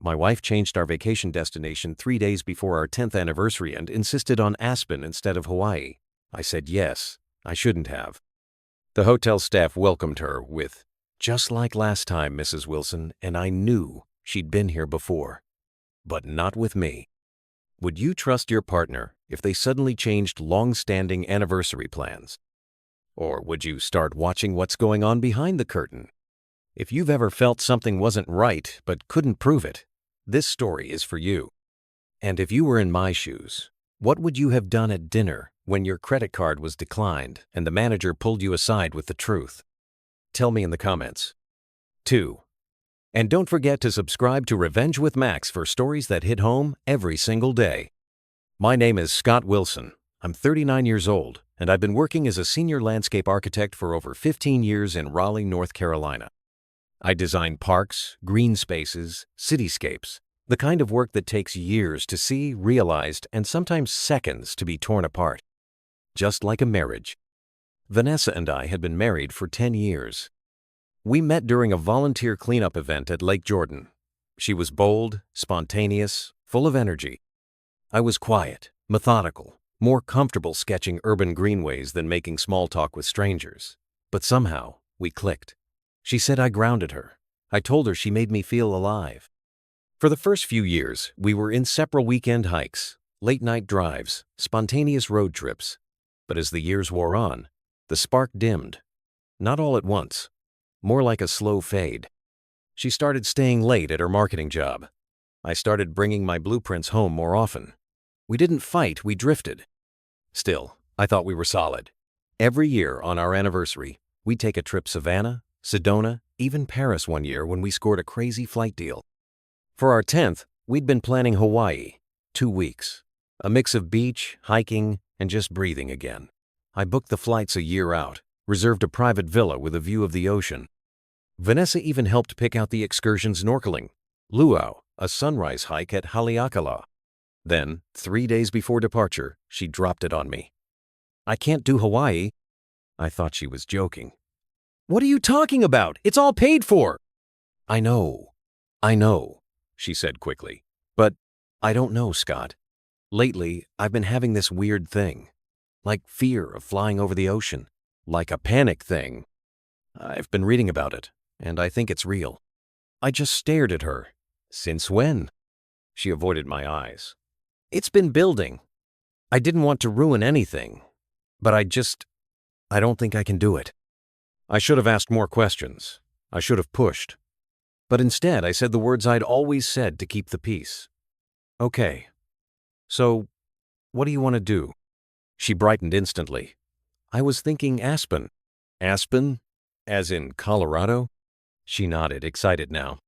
My wife changed our vacation destination 3 days before our 10th anniversary and insisted on Aspen instead of Hawaii. I said yes. I shouldn't have. The hotel staff welcomed her with, "Just like last time, Mrs. Wilson, and I knew she'd been here before. But not with me." Would you trust your partner if they suddenly changed long-standing anniversary plans? Or would you start watching what's going on behind the curtain? If you've ever felt something wasn't right but couldn't prove it, this story is for you. And if you were in my shoes, what would you have done at dinner when your credit card was declined and the manager pulled you aside with the truth? Tell me in the comments. 2. And don't forget to subscribe to Revenge with Max for stories that hit home every single day. My name is Scott Wilson. I'm 39 years old, and I've been working as a senior landscape architect for over 15 years in Raleigh, North Carolina. I design parks, green spaces, cityscapes, the kind of work that takes years to see, realized, and sometimes seconds to be torn apart. Just like a marriage. Vanessa and I had been married for 10 years. We met during a volunteer cleanup event at Lake Jordan. She was bold, spontaneous, full of energy. I was quiet, methodical, more comfortable sketching urban greenways than making small talk with strangers. But somehow, we clicked. She said I grounded her. I told her she made me feel alive. For the first few years, we were inseparable weekend hikes, late-night drives, spontaneous road trips. But as the years wore on, the spark dimmed. Not all at once. More like a slow fade. She started staying late at her marketing job. I started bringing my blueprints home more often. We didn't fight, we drifted. Still, I thought we were solid. Every year on our anniversary, we'd take a trip Savannah, Sedona, even Paris one year when we scored a crazy flight deal. For our 10th, we'd been planning Hawaii, 2 weeks. A mix of beach, hiking, and just breathing again. I booked the flights a year out, reserved a private villa with a view of the ocean. Vanessa even helped pick out the excursion snorkeling, luau, a sunrise hike at Haleakala. Then, 3 days before departure, she dropped it on me. "I can't do Hawaii." I thought she was joking. "What are you talking about? It's all paid for." I know, she said quickly. "But I don't know, Scott. Lately, I've been having this weird thing. Like fear of flying over the ocean. Like a panic thing. I've been reading about it, and I think it's real." I just stared at her. "Since when?" She avoided my eyes. "It's been building. I didn't want to ruin anything, but I don't think I can do it." I should have asked more questions. I should have pushed. But instead, I said the words I'd always said to keep the peace. "Okay. So, what do you want to do?" She brightened instantly. "I was thinking Aspen." "Aspen? As in Colorado?" She nodded, excited now.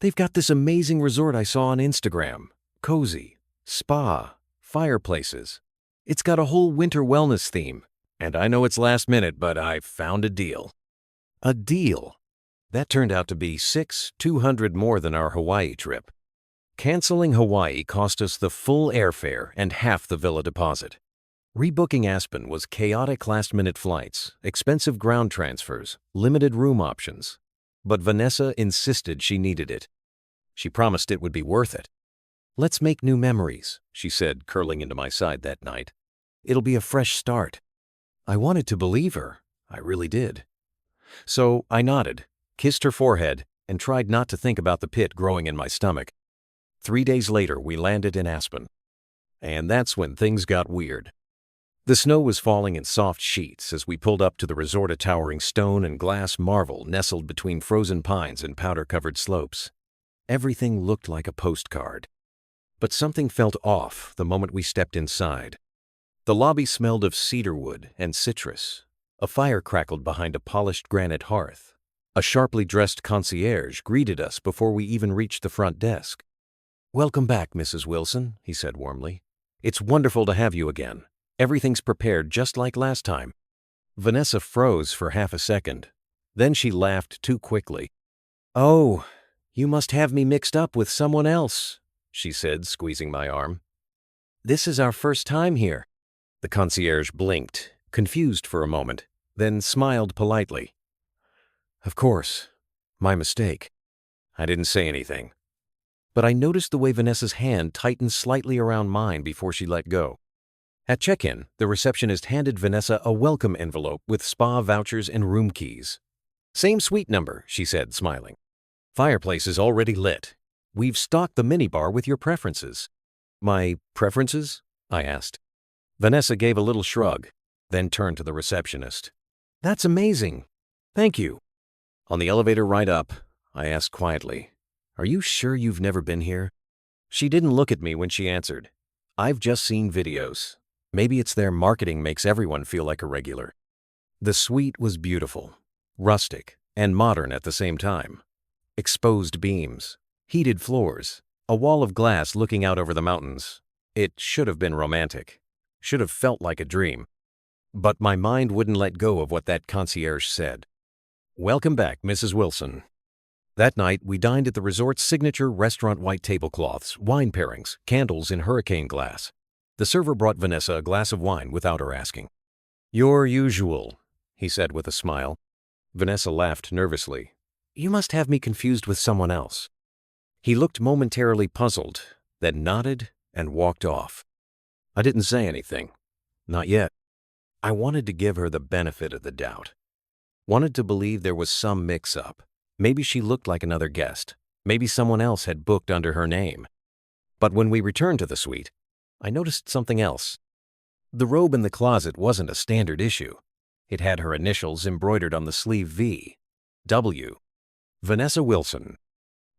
"They've got this amazing resort I saw on Instagram. Cozy, spa, fireplaces. It's got a whole winter wellness theme. And I know it's last minute, but I found a deal." A deal? That turned out to be $200 more than our Hawaii trip. Canceling Hawaii cost us the full airfare and half the villa deposit. Rebooking Aspen was chaotic last-minute flights, expensive ground transfers, limited room options. But Vanessa insisted she needed it. She promised it would be worth it. "Let's make new memories," she said, curling into my side that night. "It'll be a fresh start." I wanted to believe her. I really did. So I nodded, kissed her forehead, and tried not to think about the pit growing in my stomach. 3 days later, we landed in Aspen. And that's when things got weird. The snow was falling in soft sheets as we pulled up to the resort, a towering stone and glass marvel nestled between frozen pines and powder-covered slopes. Everything looked like a postcard. But something felt off the moment we stepped inside. The lobby smelled of cedarwood and citrus. A fire crackled behind a polished granite hearth. A sharply dressed concierge greeted us before we even reached the front desk. "Welcome back, Mrs. Wilson," he said warmly. "It's wonderful to have you again. Everything's prepared just like last time." Vanessa froze for half a second. Then she laughed too quickly. "Oh, you must have me mixed up with someone else," she said, squeezing my arm. "This is our first time here." The concierge blinked, confused for a moment, then smiled politely. "Of course. My mistake." I didn't say anything. but I noticed the way Vanessa's hand tightened slightly around mine before she let go. At check-in, the receptionist handed Vanessa a welcome envelope with spa vouchers and room keys. "Same suite number," she said, smiling. "Fireplace is already lit. We've stocked the minibar with your preferences." "My preferences?" I asked. Vanessa gave a little shrug, then turned to the receptionist. "That's amazing. Thank you." On the elevator ride up, I asked quietly, "Are you sure you've never been here?" She didn't look at me when she answered, "I've just seen videos. Maybe it's their marketing makes everyone feel like a regular." The suite was beautiful, rustic, and modern at the same time. Exposed beams, heated floors, a wall of glass looking out over the mountains. It should have been romantic, should have felt like a dream. But my mind wouldn't let go of what that concierge said. "Welcome back, Mrs. Wilson." That night, we dined at the resort's signature restaurant white tablecloths, wine pairings, candles in hurricane glass. The server brought Vanessa a glass of wine without her asking. "Your usual," he said with a smile. Vanessa laughed nervously. "You must have me confused with someone else." He looked momentarily puzzled, then nodded and walked off. I didn't say anything. Not yet. I wanted to give her the benefit of the doubt. Wanted to believe there was some mix-up. Maybe she looked like another guest. Maybe someone else had booked under her name. But when we returned to the suite, I noticed something else. The robe in the closet wasn't a standard issue. It had her initials embroidered on the sleeve V. W. Vanessa Wilson.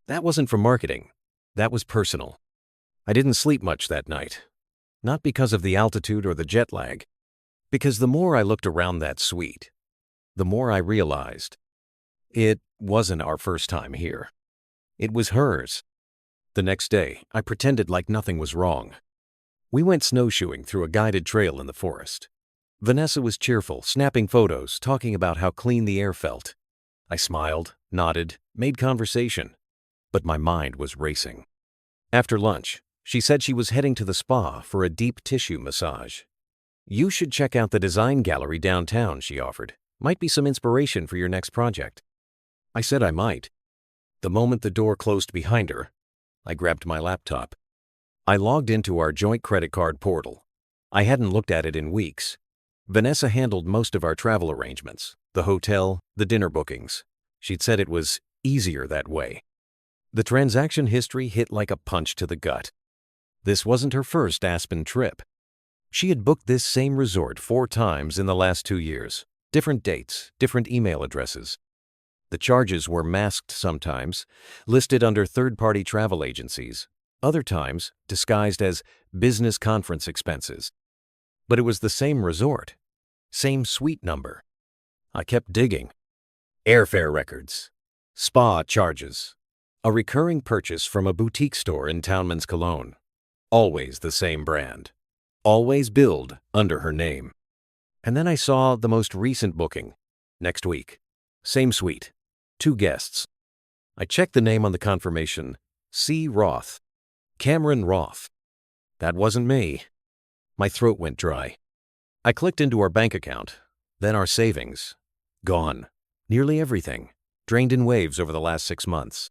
That wasn't for marketing. That was personal. I didn't sleep much that night. Not because of the altitude or the jet lag. Because the more I looked around that suite, the more I realized it wasn't our first time here. It was hers. The next day, I pretended like nothing was wrong. We went snowshoeing through a guided trail in the forest. Vanessa was cheerful, snapping photos, talking about how clean the air felt. I smiled, nodded, made conversation, but my mind was racing. After lunch, she said she was heading to the spa for a deep tissue massage. "You should check out the design gallery downtown," she offered. "Might be some inspiration for your next project." I said I might. The moment the door closed behind her, I grabbed my laptop. I logged into our joint credit card portal. I hadn't looked at it in weeks. Vanessa handled most of our travel arrangements, the hotel, the dinner bookings. She'd said it was easier that way. The transaction history hit like a punch to the gut. This wasn't her first Aspen trip. She had booked this same resort 4 times in the last 2 years. Different dates, different email addresses. The charges were masked sometimes, listed under third-party travel agencies, other times disguised as business conference expenses. But it was the same resort, same suite number. I kept digging. Airfare records, spa charges, a recurring purchase from a boutique store in Townman's Cologne. Always the same brand. Always billed under her name. And then I saw the most recent booking. Next week. Same suite. 2 guests. I checked the name on the confirmation. C. Roth. Cameron Roth. That wasn't me. My throat went dry. I clicked into our bank account, then our savings. Gone. Nearly everything. Drained in waves over the last 6 months.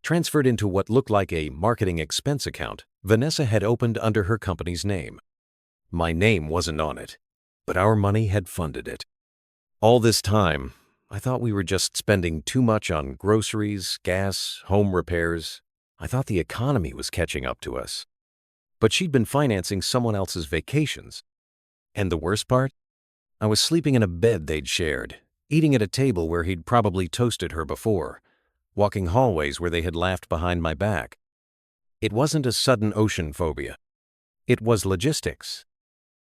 Transferred into what looked like a marketing expense account Vanessa had opened under her company's name. My name wasn't on it, but our money had funded it. All this time, I thought we were just spending too much on groceries, gas, home repairs. I thought the economy was catching up to us. But she'd been financing someone else's vacations. And the worst part? I was sleeping in a bed they'd shared, eating at a table where he'd probably toasted her before, walking hallways where they had laughed behind my back. It wasn't a sudden ocean phobia. It was logistics.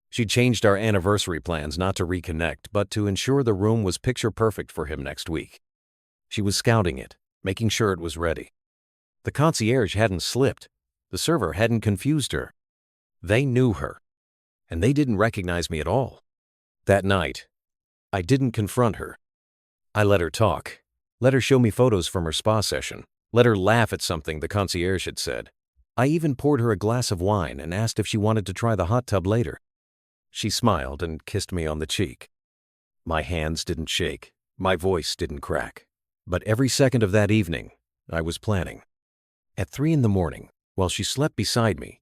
She'd changed our anniversary plans not to reconnect, but to ensure the room was picture perfect for him next week. She was scouting it, making sure it was ready. The concierge hadn't slipped. The server hadn't confused her. They knew her, and they didn't recognize me at all. That night, I didn't confront her. I let her talk, let her show me photos from her spa session, let her laugh at something the concierge had said. I even poured her a glass of wine and asked if she wanted to try the hot tub later. She smiled and kissed me on the cheek. My hands didn't shake, my voice didn't crack. But every second of that evening, I was planning. At 3 in the morning, while she slept beside me,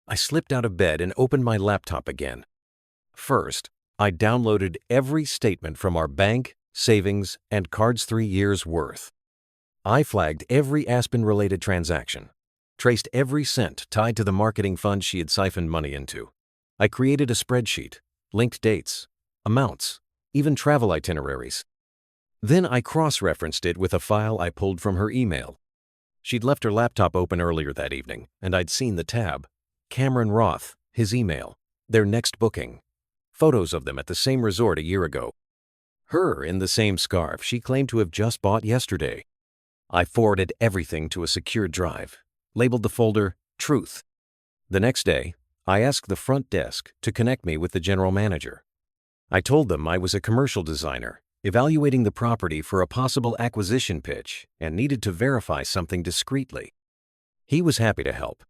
I slipped out of bed and opened my laptop again. First, I downloaded every statement from our bank, savings, and cards 3 years' worth. I flagged every Aspen-related transaction, traced every cent tied to the marketing fund she had siphoned money into. I created a spreadsheet, linked dates, amounts, even travel itineraries. Then I cross-referenced it with a file I pulled from her email. She'd left her laptop open earlier that evening, and I'd seen the tab. Cameron Roth, his email, their next booking, photos of them at the same resort a year ago. Her in the same scarf she claimed to have just bought yesterday. I forwarded everything to a secure drive, labeled the folder Truth. The next day, I asked the front desk to connect me with the general manager. I told them I was a commercial designer, evaluating the property for a possible acquisition pitch and needed to verify something discreetly. He was happy to help.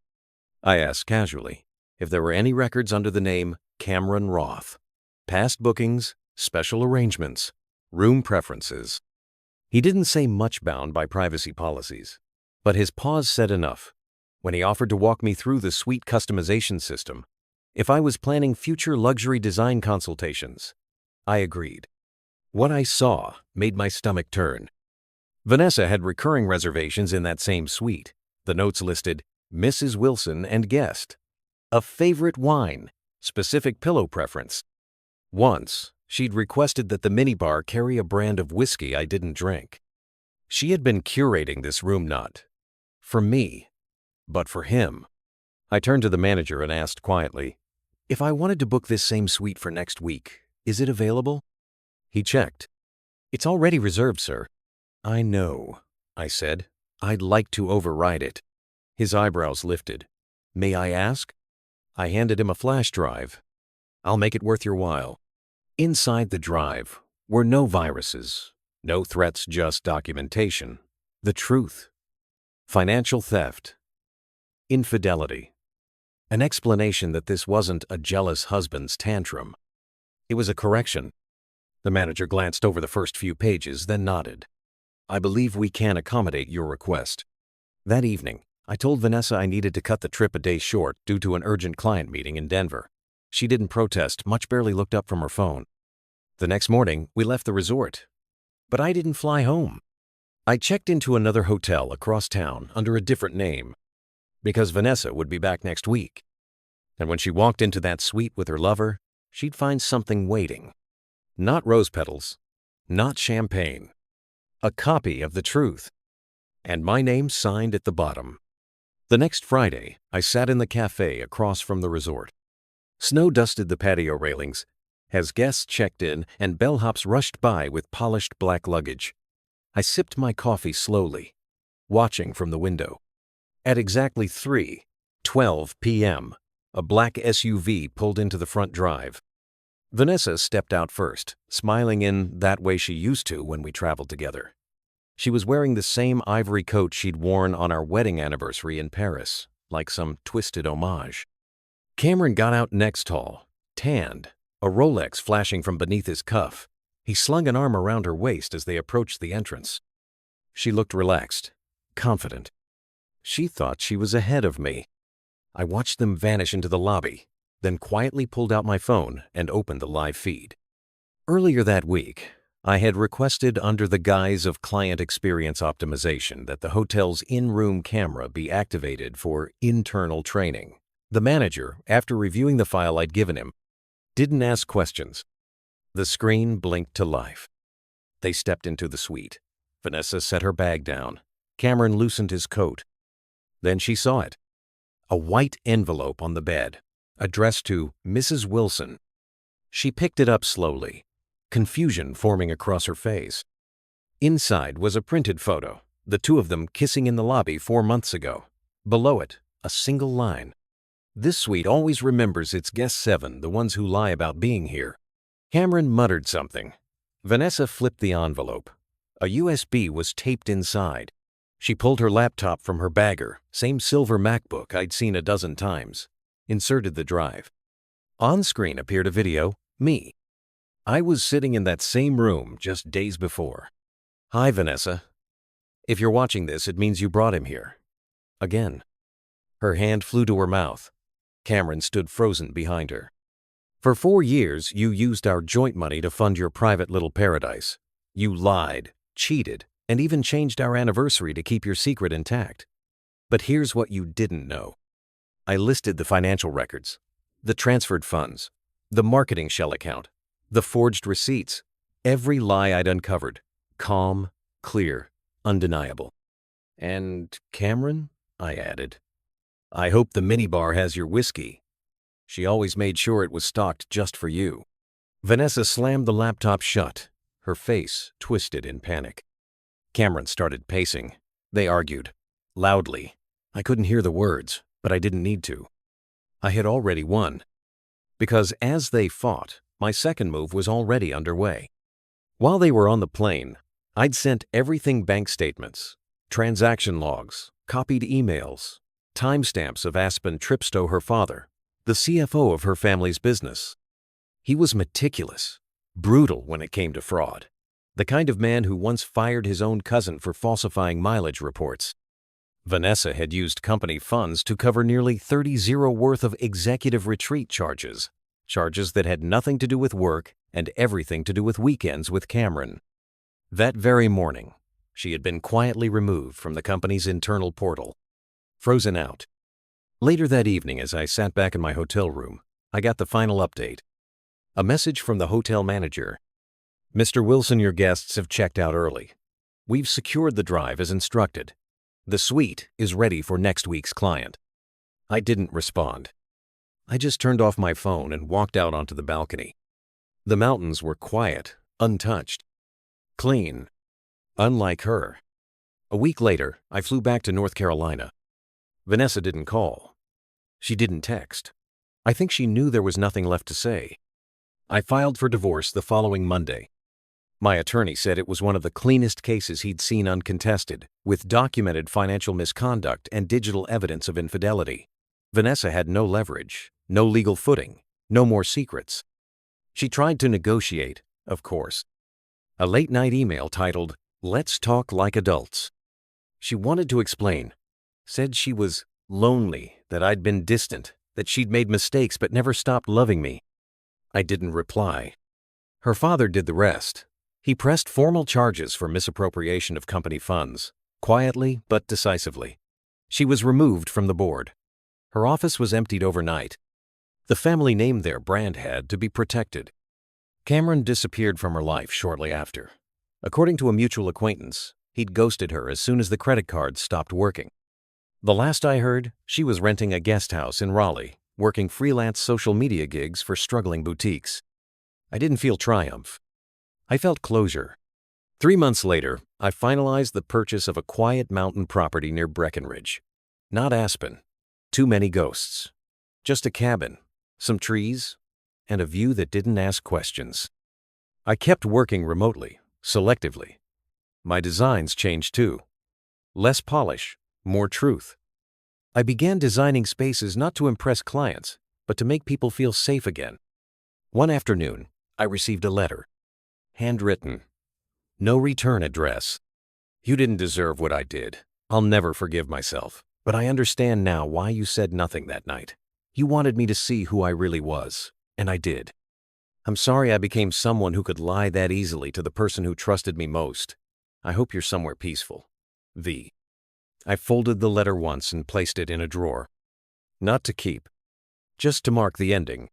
I asked casually if there were any records under the name Cameron Roth, past bookings, special arrangements, room preferences. He didn't say much bound by privacy policies, but his pause said enough. When he offered to walk me through the suite customization system, if I was planning future luxury design consultations, I agreed. What I saw made my stomach turn. Vanessa had recurring reservations in that same suite. The notes listed Mrs. Wilson and guest, a favorite wine, specific pillow preference. Once, she'd requested that the minibar carry a brand of whiskey I didn't drink. She had been curating this room not for me, but for him. I turned to the manager and asked quietly, if I wanted to book this same suite for next week, is it available? He checked. It's already reserved, sir. I know, I said. I'd like to override it. His eyebrows lifted. May I ask? I handed him a flash drive. I'll make it worth your while. Inside the drive were no viruses, no threats, just documentation. The truth. Financial theft. Infidelity. An explanation that this wasn't a jealous husband's tantrum. It was a correction. The manager glanced over the first few pages, then nodded. I believe we can accommodate your request. That evening, I told Vanessa I needed to cut the trip a day short due to an urgent client meeting in Denver. She didn't protest, much barely looked up from her phone. The next morning, we left the resort. But I didn't fly home. I checked into another hotel across town under a different name, because Vanessa would be back next week. And when she walked into that suite with her lover, she'd find something waiting. Not rose petals, not champagne. A copy of the truth. And my name signed at the bottom. The next Friday, I sat in the cafe across from the resort. Snow dusted the patio railings as guests checked in and bellhops rushed by with polished black luggage. I sipped my coffee slowly, watching from the window. At exactly 3:12 p.m., a black SUV pulled into the front drive. Vanessa stepped out first, smiling in that way she used to when we traveled together. She was wearing the same ivory coat she'd worn on our wedding anniversary in Paris, like some twisted homage. Cameron got out next tall, tanned, a Rolex flashing from beneath his cuff. He slung an arm around her waist as they approached the entrance. She looked relaxed, confident. She thought she was ahead of me. I watched them vanish into the lobby, then quietly pulled out my phone and opened the live feed. Earlier that week, I had requested under the guise of client experience optimization that the hotel's in-room camera be activated for internal training. The manager, after reviewing the file I'd given him, didn't ask questions. The screen blinked to life. They stepped into the suite. Vanessa set her bag down. Cameron loosened his coat. Then she saw it. A white envelope on the bed, addressed to Mrs. Wilson. She picked it up slowly, confusion forming across her face. Inside was a printed photo, the two of them kissing in the lobby 4 months ago. Below it, a single line. This suite always remembers its guest 7, the ones who lie about being here. Cameron muttered something. Vanessa flipped the envelope. A USB was taped inside. She pulled her laptop from her bagger, same silver MacBook I'd seen a dozen times, inserted the drive. On screen appeared a video, me. I was sitting in that same room just days before. Hi, Vanessa. If you're watching this, it means you brought him here. Again. Her hand flew to her mouth. Cameron stood frozen behind her. For 4 years, you used our joint money to fund your private little paradise. You lied, cheated, and even changed our anniversary to keep your secret intact. But here's what you didn't know. I listed the financial records, the transferred funds, the marketing shell account, the forged receipts, every lie I'd uncovered. Calm, clear, undeniable. And Cameron, I added, I hope the minibar has your whiskey. She always made sure it was stocked just for you. Vanessa slammed the laptop shut, her face twisted in panic. Cameron started pacing. They argued, loudly. I couldn't hear the words, but I didn't need to. I had already won. Because as they fought, my second move was already underway. While they were on the plane, I'd sent everything: bank statements, transaction logs, copied emails, timestamps of Aspen trips to her father, the CFO of her family's business. He was meticulous, brutal when it came to fraud, the kind of man who once fired his own cousin for falsifying mileage reports. Vanessa had used company funds to cover nearly $30,000 worth of executive retreat charges that had nothing to do with work and everything to do with weekends with Cameron. That very morning, she had been quietly removed from the company's internal portal, frozen out. Later that evening, as I sat back in my hotel room, I got the final update. A message from the hotel manager. Mr. Wilson, your guests have checked out early. We've secured the drive as instructed. The suite is ready for next week's client. I didn't respond. I just turned off my phone and walked out onto the balcony. The mountains were quiet, untouched, clean, unlike her. A week later, I flew back to North Carolina. Vanessa didn't call. She didn't text. I think she knew there was nothing left to say. I filed for divorce the following Monday. My attorney said it was one of the cleanest cases he'd seen uncontested, with documented financial misconduct and digital evidence of infidelity. Vanessa had no leverage, no legal footing, no more secrets. She tried to negotiate, of course. A late-night email titled, "Let's Talk Like Adults." She wanted to explain. Said she was lonely, that I'd been distant, that she'd made mistakes but never stopped loving me. I didn't reply. Her father did the rest. He pressed formal charges for misappropriation of company funds, quietly but decisively. She was removed from the board. Her office was emptied overnight. The family name their brand had to be protected. Cameron disappeared from her life shortly after. According to a mutual acquaintance, he'd ghosted her as soon as the credit cards stopped working. The last I heard, she was renting a guest house in Raleigh, working freelance social media gigs for struggling boutiques. I didn't feel triumph. I felt closure. 3 months later, I finalized the purchase of a quiet mountain property near Breckenridge. Not Aspen. Too many ghosts. Just a cabin, some trees, and a view that didn't ask questions. I kept working remotely, selectively. My designs changed too. Less polish, more truth. I began designing spaces not to impress clients, but to make people feel safe again. One afternoon, I received a letter. Handwritten. No return address. You didn't deserve what I did. I'll never forgive myself. But I understand now why you said nothing that night. You wanted me to see who I really was, and I did. I'm sorry I became someone who could lie that easily to the person who trusted me most. I hope you're somewhere peaceful. V. I folded the letter once and placed it in a drawer. Not to keep. Just to mark the ending.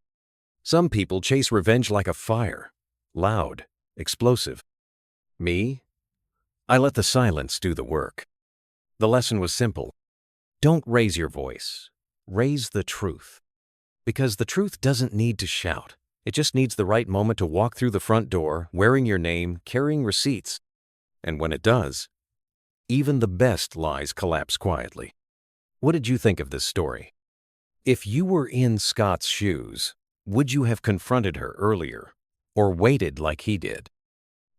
Some people chase revenge like a fire. Loud, explosive. Me? I let the silence do the work. The lesson was simple. Don't raise your voice. Raise the truth. Because the truth doesn't need to shout. It just needs the right moment to walk through the front door, wearing your name, carrying receipts. And when it does, even the best lies collapse quietly. What did you think of this story? If you were in Scott's shoes, would you have confronted her earlier, or waited like he did?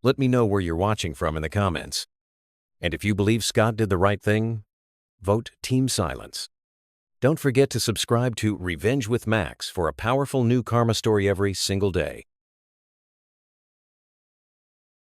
Let me know where you're watching from in the comments. And if you believe Scott did the right thing, vote Team Silence. Don't forget to subscribe to Revenge with Max for a powerful new karma story every single day.